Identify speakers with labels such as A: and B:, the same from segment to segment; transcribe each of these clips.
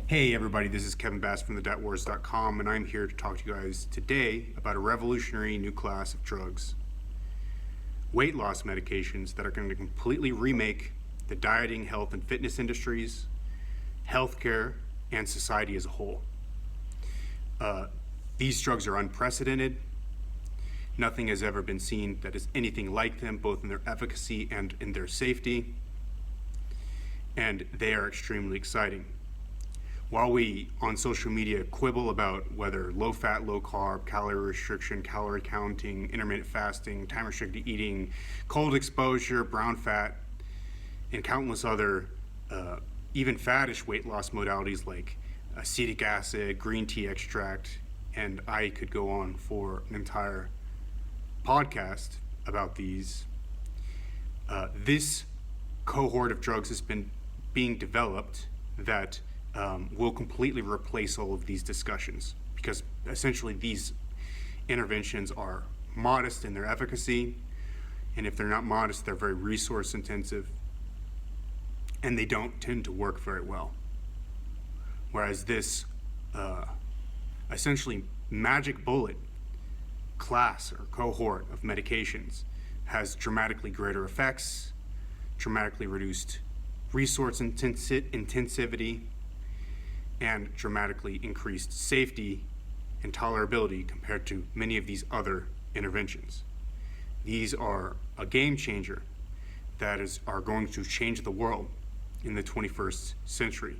A: Hey everybody, this is Kevin Bass from the.wars.com, and I'm here to talk to you guys today about a revolutionary new class of drugs, weight loss medications that are going to completely remake the dieting, health, and fitness industries, healthcare, and society as a whole. These drugs are unprecedented. Nothing has ever been seen that is anything like them, both in their efficacy and in their safety, and they are extremely exciting. While we on social media quibble about whether low fat, low carb, calorie restriction, calorie counting, intermittent fasting, time restricted eating, cold exposure, brown fat, and countless other even faddish weight loss modalities like acetic acid, green tea extract, and I could go on for an entire podcast about these. This cohort of drugs has been being developed that will completely replace all of these discussions, because essentially these interventions are modest in their efficacy, and if they're not modest, they're very resource intensive, and they don't tend to work very well. Whereas this essentially magic bullet class or cohort of medications has dramatically greater effects, dramatically reduced resource intensivity, and dramatically increased safety and tolerability compared to many of these other interventions. These are a game changer that are going to change the world in the 21st century,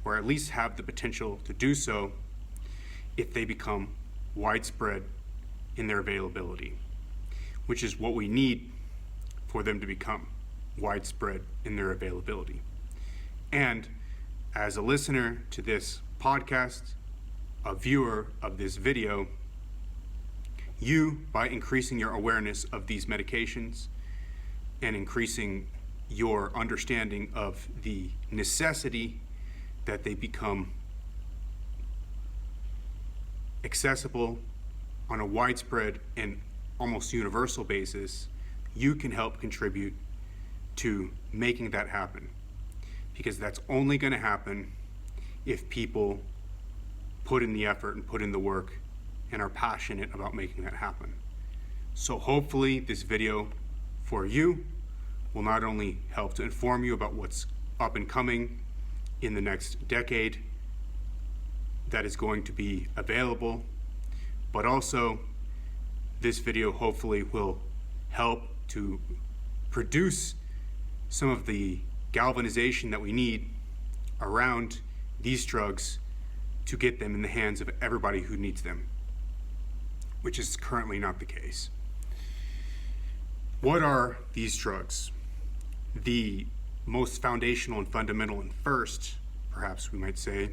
A: or at least have the potential to do so if they become widespread in their availability, which is what we need for them to become widespread in their availability. And as a listener to this podcast, a viewer of this video, you, by increasing your awareness of these medications and increasing your understanding of the necessity that they become accessible on a widespread and almost universal basis, you can help contribute to making that happen. Because that's only going to happen if people put in the effort and put in the work and are passionate about making that happen. So hopefully this video for you will not only help to inform you about what's up and coming in the next decade that is going to be available, but also this video hopefully will help to produce some of the galvanization that we need around these drugs to get them in the hands of everybody who needs them, which is currently not the case. What are these drugs? The most foundational and fundamental and first, perhaps we might say,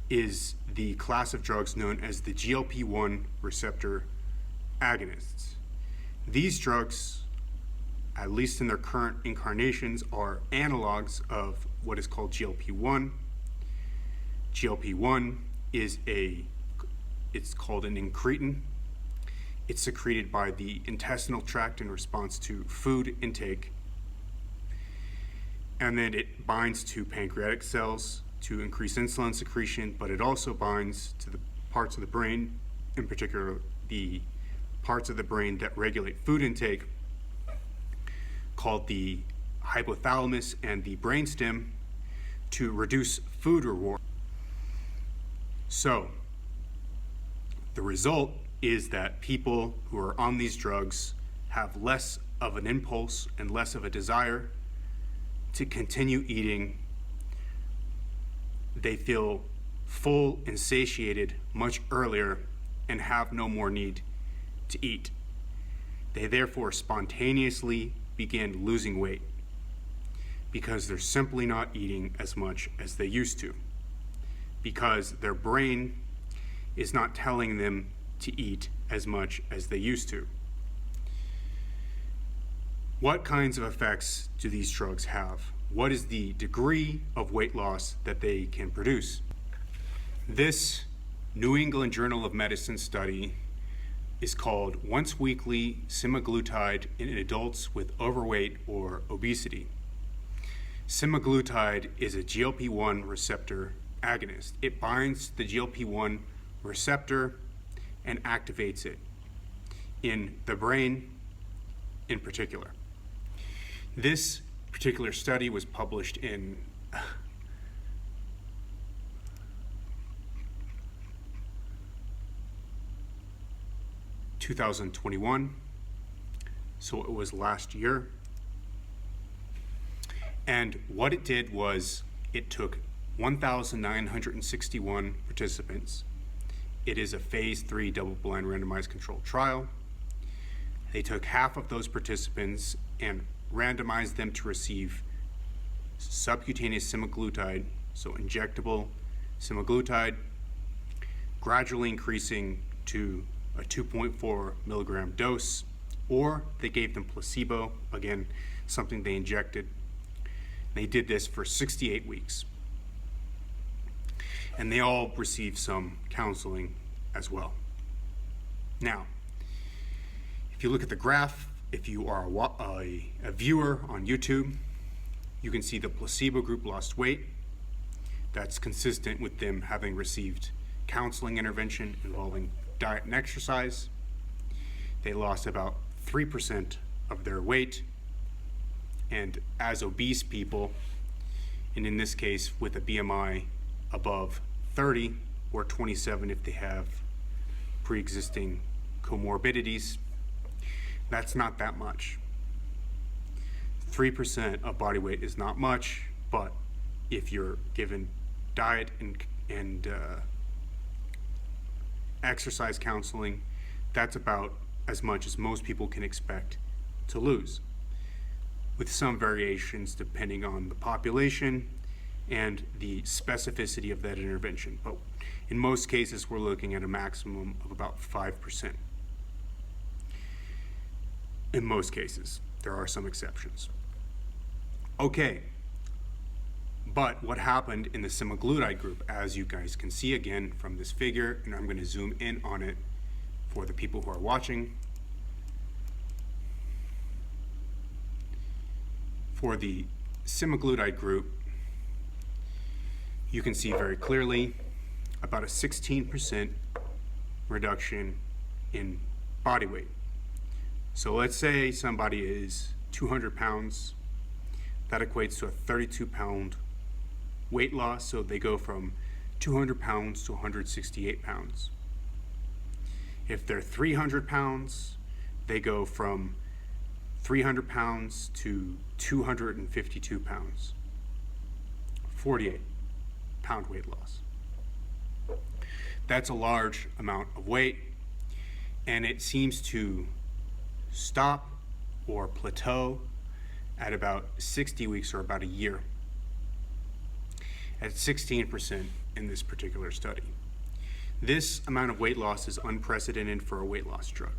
A: is the class of drugs known as the GLP-1 receptor agonists. These drugs, at least in their current incarnations, are analogs of what is called GLP-1. GLP-1 is it's called an incretin. It's secreted by the intestinal tract in response to food intake. And then it binds to pancreatic cells to increase insulin secretion, but it also binds to the parts of the brain, in particular the parts of the brain that regulate food intake, called the hypothalamus and the brainstem, to reduce food reward. So the result is that people who are on these drugs have less of an impulse and less of a desire to continue eating. They feel full and satiated much earlier and have no more need to eat. They therefore spontaneously begin losing weight because they're simply not eating as much as they used to, because their brain is not telling them to eat as much as they used to. What kinds of effects do these drugs have? What is the degree of weight loss that they can produce? This New England Journal of Medicine study is called Once Weekly Semaglutide in Adults with Overweight or Obesity. Semaglutide is a GLP-1 receptor agonist. It binds the GLP-1 receptor and activates it in the brain in particular. This particular study was published in 2021, so it was last year. And what it did was it took 1,961 participants. It is a phase 3 double-blind randomized controlled trial. They took half of those participants and randomized them to receive subcutaneous semaglutide, so injectable semaglutide, gradually increasing to a 2.4 milligram dose, or they gave them placebo, again, something they injected. They did this for 68 weeks. And they all received some counseling as well. Now, if you look at the graph, if you are a viewer on YouTube, you can see the placebo group lost weight. That's consistent with them having received counseling intervention involving diet and exercise. They lost about 3% of their weight. And as obese people, and in this case with a BMI above 30 or 27 if they have pre-existing comorbidities, that's not that much. 3% of body weight is not much, but if you're given diet and exercise counseling, that's about as much as most people can expect to lose, with some variations depending on the population and the specificity of that intervention. But in most cases, we're looking at a maximum of about 5%. In most cases, there are some exceptions. Okay, but what happened in the semaglutide group, as you guys can see again from this figure, and I'm going to zoom in on it for the people who are watching. For the semaglutide group, you can see very clearly about a 16% reduction in body weight. So let's say somebody is 200 pounds. That equates to a 32-pound weight loss. So they go from 200 pounds to 168 pounds. If they're 300 pounds, they go from 300 pounds to 252 pounds. 48-pound weight loss. That's a large amount of weight, and it seems to stop or plateau at about 60 weeks or about a year at 16% in this particular study. This amount of weight loss is unprecedented for a weight loss drug.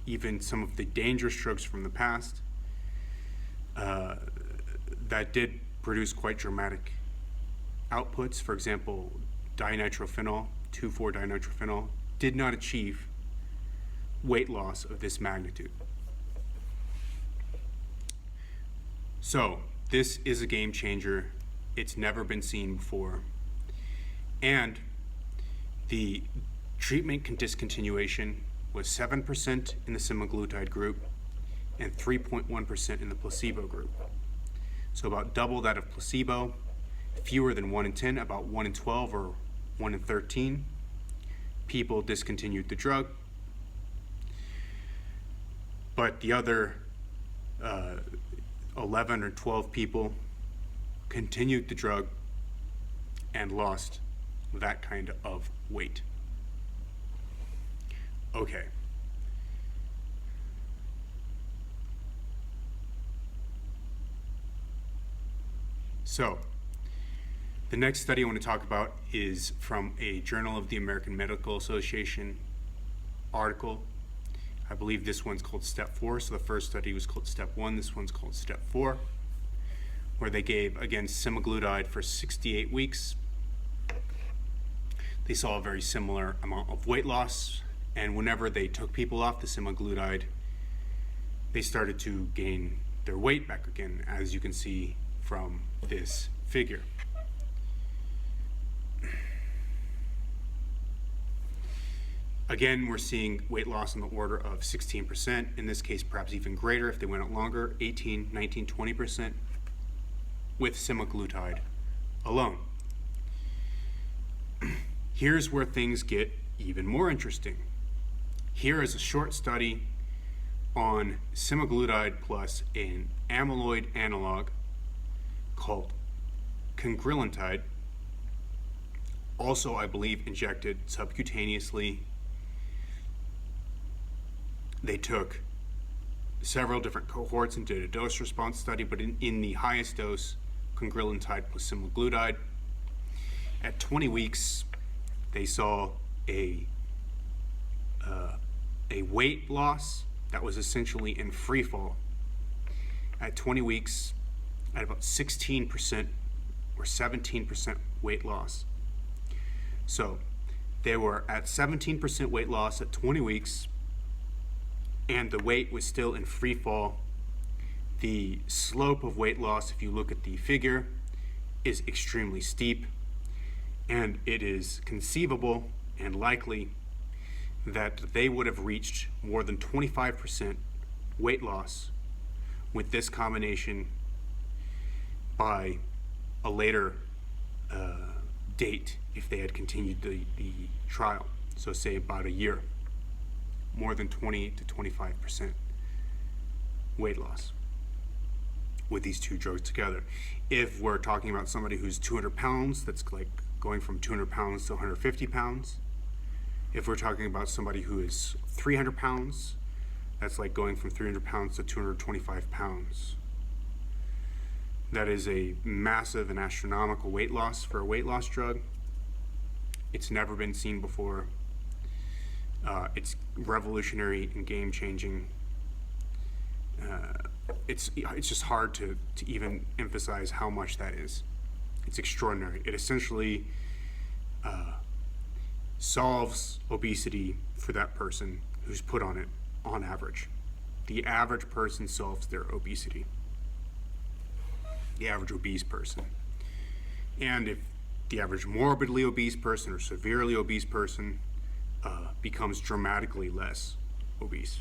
A: Even some of the dangerous drugs from the past that did produce quite dramatic outputs, for example, dinitrophenol, 2,4-dinitrophenol, did not achieve weight loss of this magnitude. So this is a game changer. It's never been seen before. And the treatment discontinuation was 7% in the semaglutide group and 3.1% in the placebo group. So about double that of placebo, fewer than 1 in 10, about 1 in 12 or 1 in 13 people discontinued the drug. But the other 11 or 12 people continued the drug and lost that kind of weight. Okay. So, the next study I want to talk about is from a Journal of the American Medical Association article. I believe this one's called Step 4. So the first study was called Step 1. This one's called Step 4, where they gave, again, semaglutide for 68 weeks. They saw a very similar amount of weight loss. And whenever they took people off the semaglutide, they started to gain their weight back again, as you can see from this figure. Again, we're seeing weight loss on the order of 16%, in this case perhaps even greater if they went out longer, 18, 19, 20% with semaglutide alone. Here's where things get even more interesting. Here is a short study on semaglutide plus an amyloid analog called cagrilintide, also I believe injected subcutaneously. They took several different cohorts and did a dose response study, but in the highest dose, cagrilintide plus semaglutide, at 20 weeks, they saw a weight loss that was essentially in free fall. At 20 weeks, at about 16% or 17% weight loss. So they were at 17% weight loss at 20 weeks, and the weight was still in free fall. The slope of weight loss, if you look at the figure, is extremely steep, and it is conceivable and likely that they would have reached more than 25% weight loss with this combination by a later date if they had continued the trial. So say about a year, more than 20 to 25% weight loss with these two drugs together. If we're talking about somebody who's 200 pounds, that's like going from 200 pounds to 150 pounds. If we're talking about somebody who is 300 pounds, that's like going from 300 pounds to 225 pounds. That is a massive and astronomical weight loss for a weight loss drug. It's never been seen before. It's revolutionary and game-changing. It's just hard to even emphasize how much that is. It's extraordinary. It essentially solves obesity for that person who's put on it on average. The average person solves their obesity. The average obese person. And if the average morbidly obese person or severely obese person becomes dramatically less obese.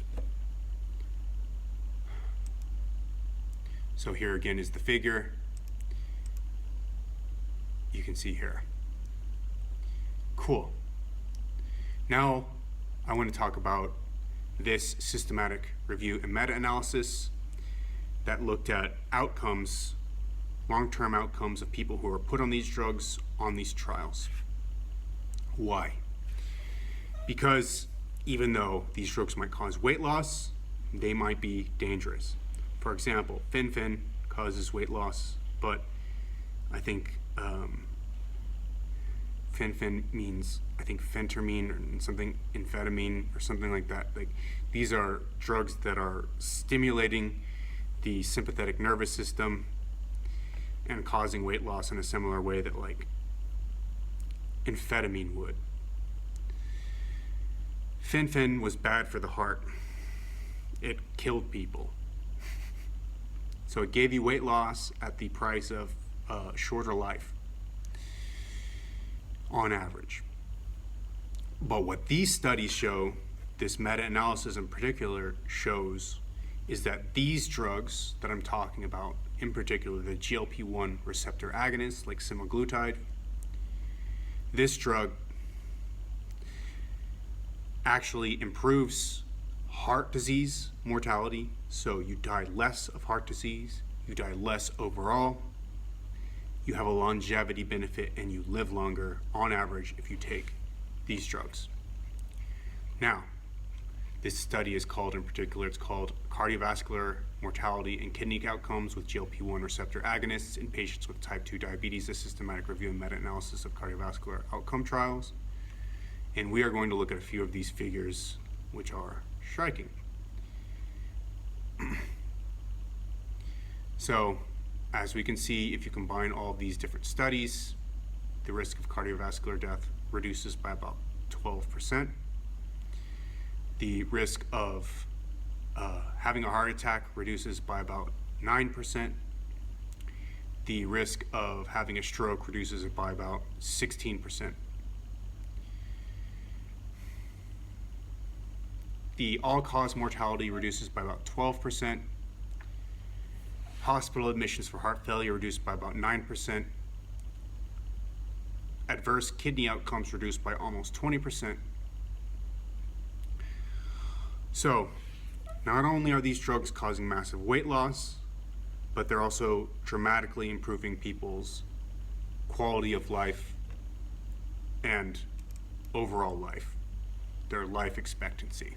A: So here again is the figure. You can see here. Cool. Now I want to talk about this systematic review and meta-analysis that looked at outcomes, long-term outcomes of people who are put on these drugs on these trials. Why? Because even though these drugs might cause weight loss, they might be dangerous. For example, fen-phen causes weight loss, but I think fen-phen means, I think, phentermine or something, amphetamine or something like that. Like, these are drugs that are stimulating the sympathetic nervous system and causing weight loss in a similar way that like amphetamine would. Fen-phen was bad for the heart. It killed people. So it gave you weight loss at the price of shorter life on average. But what these studies show, this meta-analysis in particular shows, is that these drugs that I'm talking about, in particular the GLP-1 receptor agonists like semaglutide, this drug actually improves heart disease mortality, so you die less of heart disease, you die less overall, you have a longevity benefit, and you live longer on average if you take these drugs. Now, this study is called, in particular, it's called Cardiovascular, Mortality, and Kidney Outcomes with GLP-1 Receptor Agonists in Patients with Type 2 Diabetes, a Systematic Review and Meta-Analysis of Cardiovascular Outcome Trials. And we are going to look at a few of these figures, which are striking. So, as we can see, if you combine all of these different studies, the risk of cardiovascular death reduces by about 12%. The risk of having a heart attack reduces by about 9%. The risk of having a stroke reduces it by about 16%. The all-cause mortality reduces by about 12%. Hospital admissions for heart failure reduced by about 9%. Adverse kidney outcomes reduced by almost 20%. So, not only are these drugs causing massive weight loss, but they're also dramatically improving people's quality of life and overall life, their life expectancy.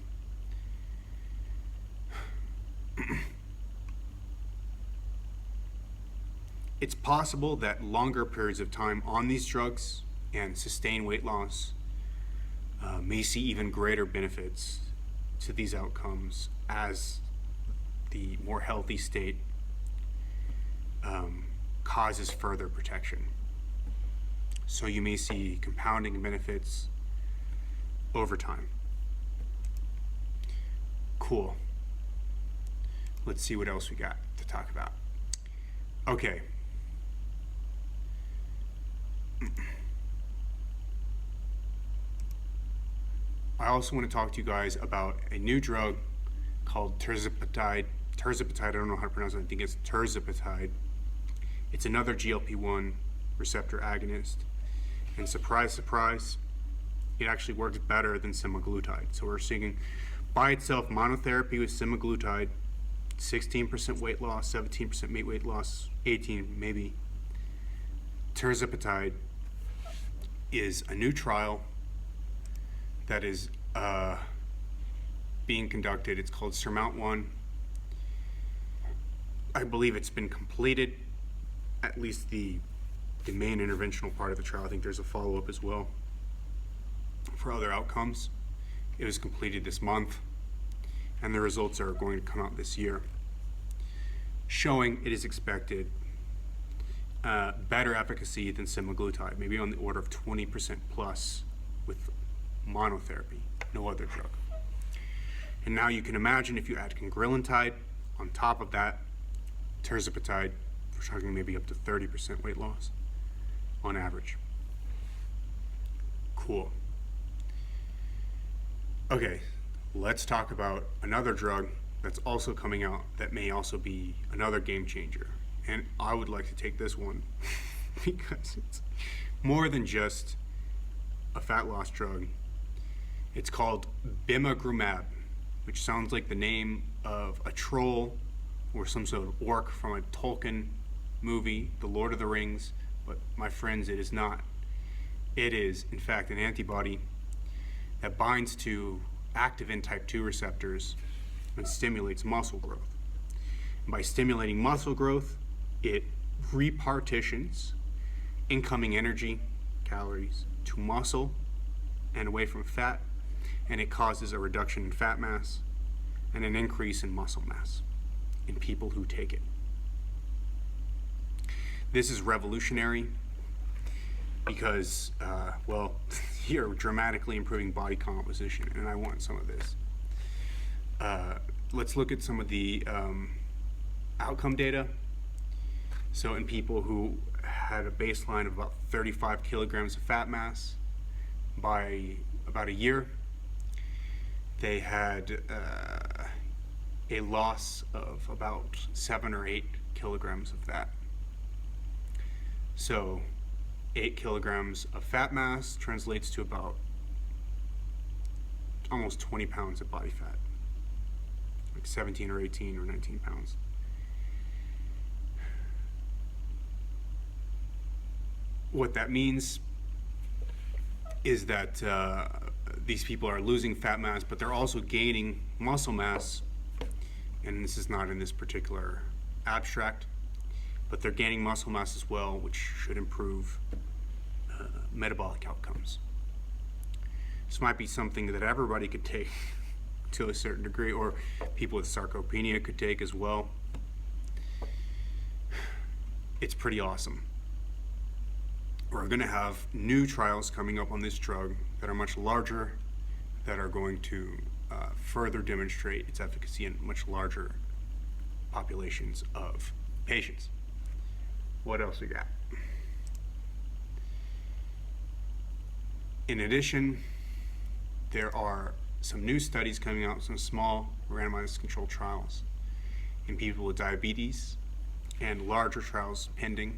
A: It's possible that longer periods of time on these drugs and sustained weight loss may see even greater benefits to these outcomes as the more healthy state causes further protection. So you may see compounding benefits over time. Cool. Let's see what else we got to talk about. Okay. I also want to talk to you guys about a new drug called Terzepatide. Terzepatide, I don't know how to pronounce it. I think it's Terzepatide. It's another GLP-1 receptor agonist. And surprise, surprise, it actually works better than Semaglutide. So we're seeing by itself monotherapy with Semaglutide, 16% weight loss, 17% weight loss, 18 maybe. Terzepatide is a new trial that is being conducted. It's called Surmount-1. I believe it's been completed, at least the main interventional part of the trial. I think there's a follow-up as well for other outcomes. It was completed this month, and the results are going to come out this year, showing it is expected better efficacy than Semaglutide, maybe on the order of 20% plus with monotherapy, no other drug. And now you can imagine if you add cagrilintide on top of that, Terzepatide, we're talking maybe up to 30% weight loss on average. Cool. Okay, let's talk about another drug that's also coming out that may also be another game changer. And I would like to take this one because it's more than just a fat loss drug. It's called Bimagrumab, which sounds like the name of a troll or some sort of orc from a Tolkien movie, The Lord of the Rings, but my friends, it is not. It is, in fact, an antibody that binds to activin type 2 receptors and stimulates muscle growth. And by stimulating muscle growth, it repartitions incoming energy, calories, to muscle and away from fat, and it causes a reduction in fat mass and an increase in muscle mass in people who take it. This is revolutionary because, well, you're dramatically improving body composition, and I want some of this. Let's look at some of the outcome data. So in people who had a baseline of about 35 kilograms of fat mass, by about a year, they had a loss of about 7 or 8 kilograms of that. So 8 kilograms of fat mass translates to about almost 20 pounds of body fat, like 17 or 18 or 19 pounds. What that means is that these people are losing fat mass, but they're also gaining muscle mass, and this is not in this particular abstract, but they're gaining muscle mass as well, which should improve metabolic outcomes. This might be something that everybody could take to a certain degree, or people with sarcopenia could take as well. It's pretty awesome. We're going to have new trials coming up on this drug that are much larger, that are going to further demonstrate its efficacy in much larger populations of patients. What else we got? In addition, there are some new studies coming out, some small randomized controlled trials in people with diabetes, and larger trials pending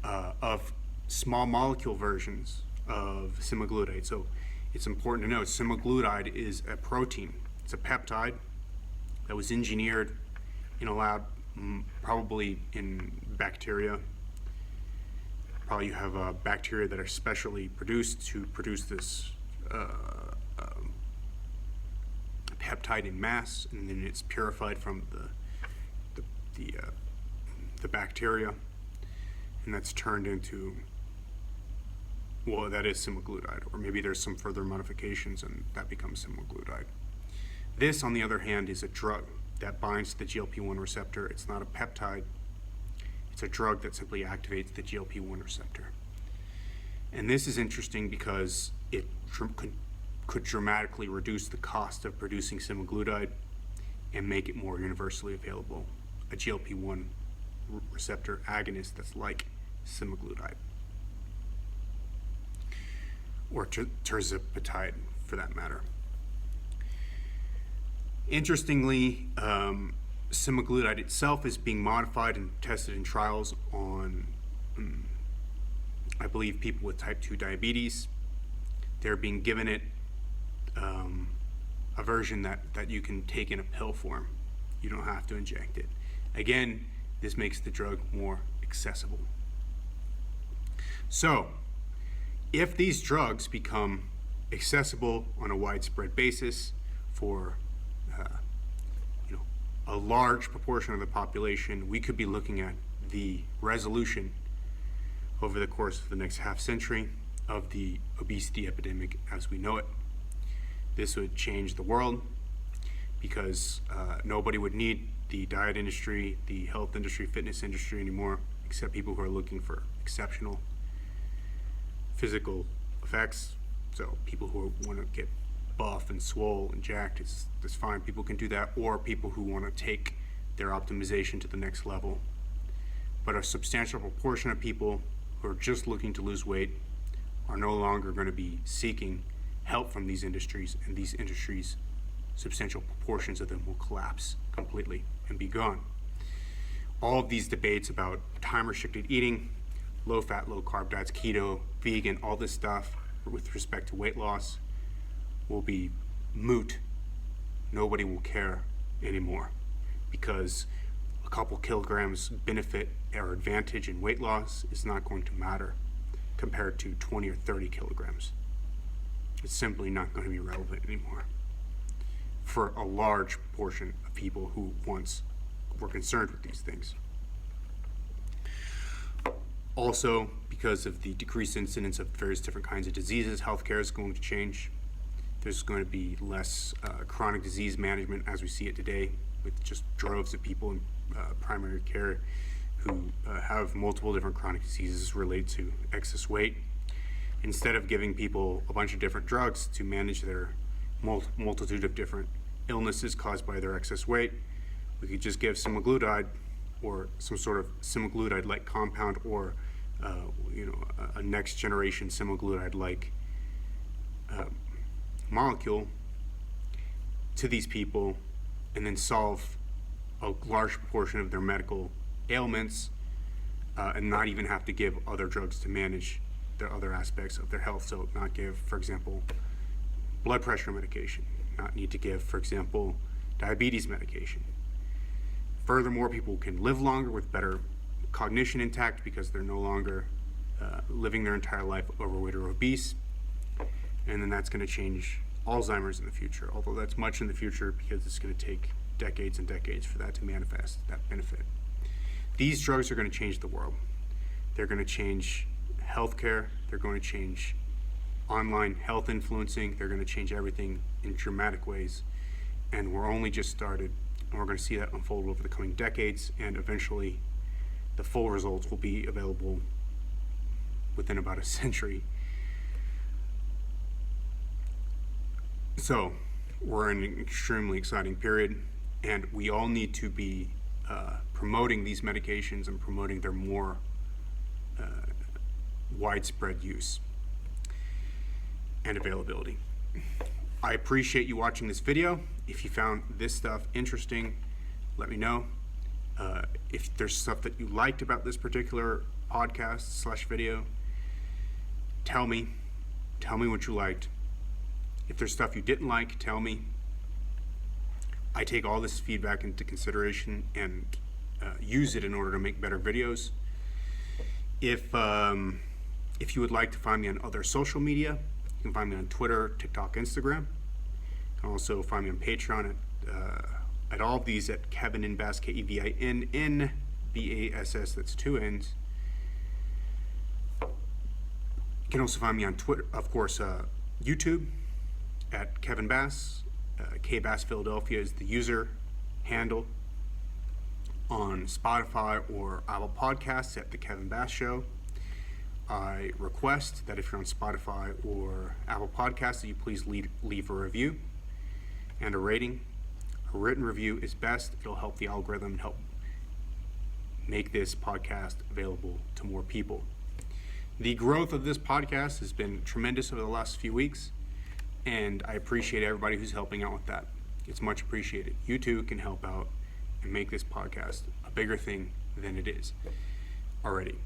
A: of small molecule versions of semaglutide. So it's important to note semaglutide is a protein. It's a peptide that was engineered in a lab, probably in bacteria. Probably you have bacteria that are specially produced to produce this peptide in mass, and then it's purified from the bacteria, and that's turned into, well, that is semaglutide, or maybe there's some further modifications and that becomes semaglutide. This, on the other hand, is a drug that binds to the GLP-1 receptor. It's not a peptide. It's a drug that simply activates the GLP-1 receptor. And this is interesting because it could dramatically reduce the cost of producing semaglutide and make it more universally available, a GLP-1 receptor agonist that's like semaglutide, or Terzepatide for that matter. Interestingly, semaglutide itself is being modified and tested in trials on, I believe, people with type 2 diabetes. They're being given it a version that you can take in a pill form. You don't have to inject it. Again, this makes the drug more accessible. So, if these drugs become accessible on a widespread basis for a large proportion of the population, we could be looking at the resolution over the course of the next half century of the obesity epidemic as we know it. This would change the world because nobody would need the diet industry, the health industry, fitness industry anymore, except people who are looking for exceptional physical effects. So people who want to get buff and swole and jacked, it's fine. People can do that, or people who want to take their optimization to the next level. But a substantial proportion of people who are just looking to lose weight are no longer going to be seeking help from these industries, and these industries, substantial proportions of them will collapse completely and be gone. All of these debates about time-restricted eating, low-fat, low-carb diets, keto, vegan, all this stuff with respect to weight loss will be moot. Nobody will care anymore because a couple kilograms benefit or advantage in weight loss is not going to matter compared to 20 or 30 kilograms. It's simply not going to be relevant anymore for a large portion of people who once were concerned with these things. Also, because of the decreased incidence of various different kinds of diseases, healthcare is going to change. There's going to be less chronic disease management as we see it today, with just droves of people in primary care who have multiple different chronic diseases related to excess weight. Instead of giving people a bunch of different drugs to manage their multitude of different illnesses caused by their excess weight, we could just give semaglutide or some sort of semaglutide-like compound, or a next generation semaglutide-like molecule to these people, and then solve a large proportion of their medical ailments, and not even have to give other drugs to manage their other aspects of their health. So not give, for example, blood pressure medication, not need to give, for example, diabetes medication. Furthermore, people can live longer with better cognition intact because they're no longer living their entire life overweight or obese. And then that's going to change Alzheimer's in the future, although that's much in the future because it's going to take decades and decades for that to manifest, that benefit. These drugs are going to change the world. They're going to change healthcare. They're going to change online health influencing. They're going to change everything in dramatic ways. And we're only just started, and we're going to see that unfold over the coming decades, and eventually the full results will be available within about a century. So we're in an extremely exciting period, and we all need to be promoting these medications and promoting their more widespread use and availability. I appreciate you watching this video. If you found this stuff interesting, let me know. If there's stuff that you liked about this particular podcast/video, tell me what you liked. If there's stuff you didn't like, tell me. I take all this feedback into consideration and use it in order to make better videos. If you would like to find me on other social media, you can find me on Twitter, TikTok, Instagram. You can also find me on Patreon at all of these at Kevin in Bass, KevinNbass, that's 2 N's. You can also find me on Twitter, of course, YouTube at Kevin Bass. KBass Philadelphia is the user handle. On Spotify or Apple Podcasts at The Kevin Bass Show. I request that if you're on Spotify or Apple Podcasts, that you please leave a review and a rating. A written review is best. It'll help the algorithm and help make this podcast available to more people. The growth of this podcast has been tremendous over the last few weeks, and I appreciate everybody who's helping out with that. It's much appreciated. You too can help out and make this podcast a bigger thing than it is already.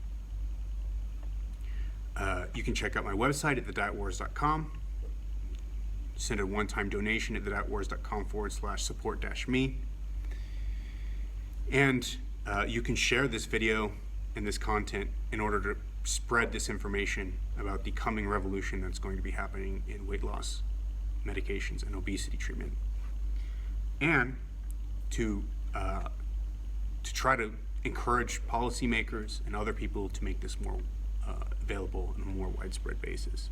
A: You can check out my website at thedietwars.com. Send a one-time donation at thedietwars.com/support-me. And you can share this video and this content in order to spread this information about the coming revolution that's going to be happening in weight loss medications and obesity treatment. And to try to encourage policymakers and other people to make this more available on a more widespread basis.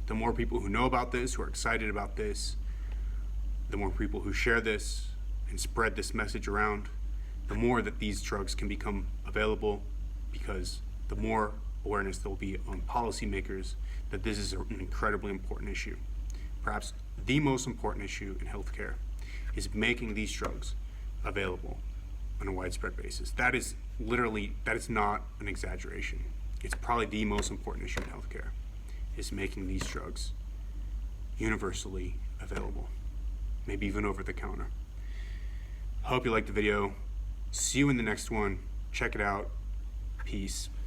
A: The more people who know about this, who are excited about this, the more people who share this and spread this message around, the more that these drugs can become available, because the more awareness there will be on policymakers that this is an incredibly important issue. Perhaps the most important issue in healthcare is making these drugs available on a widespread basis. That is not an exaggeration. It's probably the most important issue in healthcare, is making these drugs universally available, maybe even over the counter. Hope you liked the video. See you in the next one. Check it out. Peace.